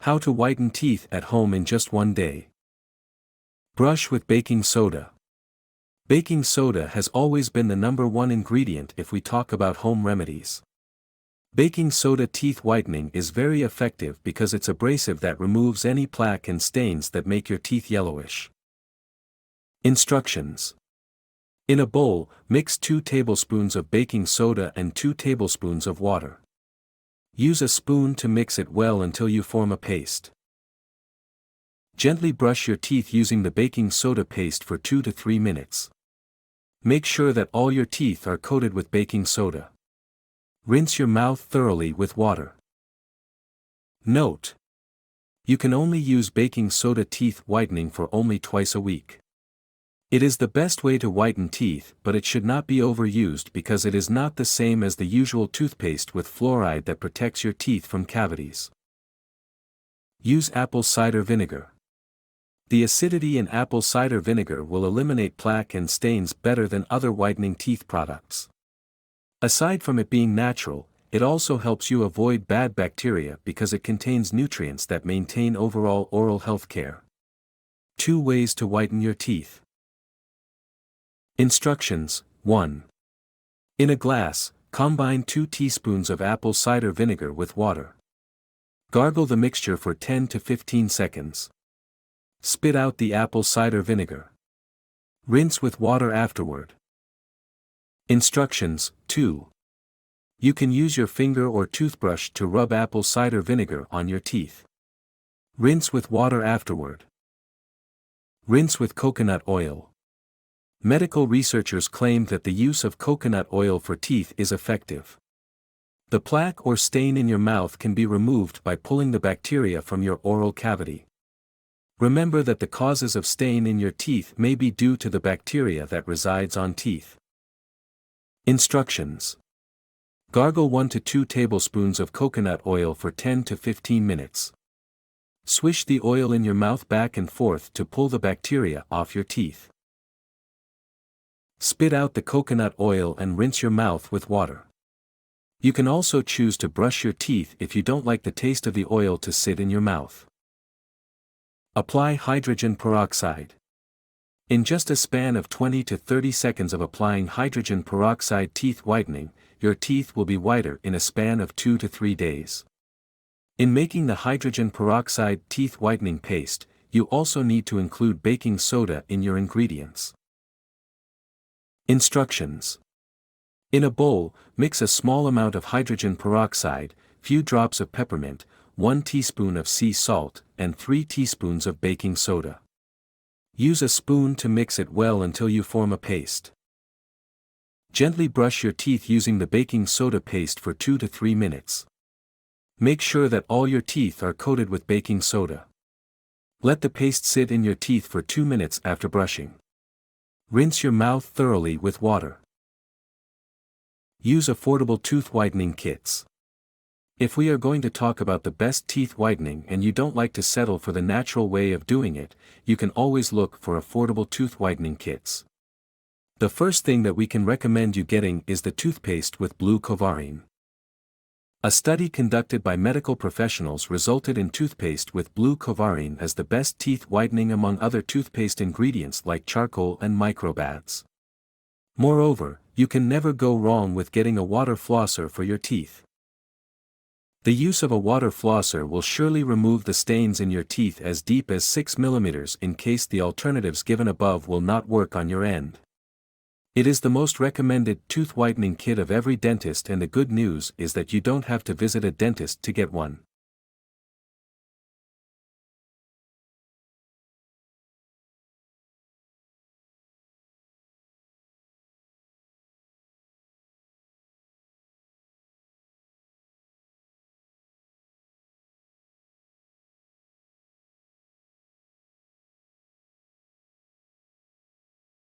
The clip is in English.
How to whiten teeth at home in just one day. Brush with baking soda. Baking soda has always been the #1 ingredient if we talk about home remedies. Baking soda teeth whitening is very effective because it's abrasive that removes any plaque and stains that make your teeth yellowish. Instructions. In a bowl, mix 2 tablespoons of baking soda and 2 tablespoons of water. Use a spoon to mix it well until you form a paste. Gently brush your teeth using the baking soda paste for 2 to 3 minutes. Make sure that all your teeth are coated with baking soda. Rinse your mouth thoroughly with water. Note: you can only use baking soda teeth whitening for only twice a week. It is the best way to whiten teeth, but it should not be overused because it is not the same as the usual toothpaste with fluoride that protects your teeth from cavities. Use apple cider vinegar. The acidity in apple cider vinegar will eliminate plaque and stains better than other whitening teeth products. Aside from it being natural, it also helps you avoid bad bacteria because it contains nutrients that maintain overall oral health care. 2 ways to whiten your teeth. Instructions. 1. In a glass, combine 2 teaspoons of apple cider vinegar with water. Gargle the mixture for 10 to 15 seconds. Spit out the apple cider vinegar. Rinse with water afterward. Instructions. 2. You can use your finger or toothbrush to rub apple cider vinegar on your teeth. Rinse with water afterward. Rinse with coconut oil. Medical researchers claim that the use of coconut oil for teeth is effective. The plaque or stain in your mouth can be removed by pulling the bacteria from your oral cavity. Remember that the causes of stain in your teeth may be due to the bacteria that resides on teeth. Instructions. Gargle 1 to 2 tablespoons of coconut oil for 10 to 15 minutes. Swish the oil in your mouth back and forth to pull the bacteria off your teeth. Spit out the coconut oil and rinse your mouth with water. You can also choose to brush your teeth if you don't like the taste of the oil to sit in your mouth. Apply hydrogen peroxide. In just a span of 20 to 30 seconds of applying hydrogen peroxide teeth whitening, your teeth will be whiter in a span of 2 to 3 days. In making the hydrogen peroxide teeth whitening paste, you also need to include baking soda in your ingredients. Instructions. In a bowl, mix a small amount of hydrogen peroxide, few drops of peppermint, 1 teaspoon of sea salt, and 3 teaspoons of baking soda. Use a spoon to mix it well until you form a paste. Gently brush your teeth using the baking soda paste for 2 to 3 minutes. Make sure that all your teeth are coated with baking soda. Let the paste sit in your teeth for 2 minutes after brushing. Rinse your mouth thoroughly with water. Use affordable tooth whitening kits. If we are going to talk about the best teeth whitening and you don't like to settle for the natural way of doing it, you can always look for affordable tooth whitening kits. The first thing that we can recommend you getting is the toothpaste with blue couvarine. A study conducted by medical professionals resulted in toothpaste with blue couvarine as the best teeth whitening among other toothpaste ingredients like charcoal and microbads. Moreover, you can never go wrong with getting a water flosser for your teeth. The use of a water flosser will surely remove the stains in your teeth as deep as 6 mm in case the alternatives given above will not work on your end. It is the most recommended tooth whitening kit of every dentist, and the good news is that you don't have to visit a dentist to get one.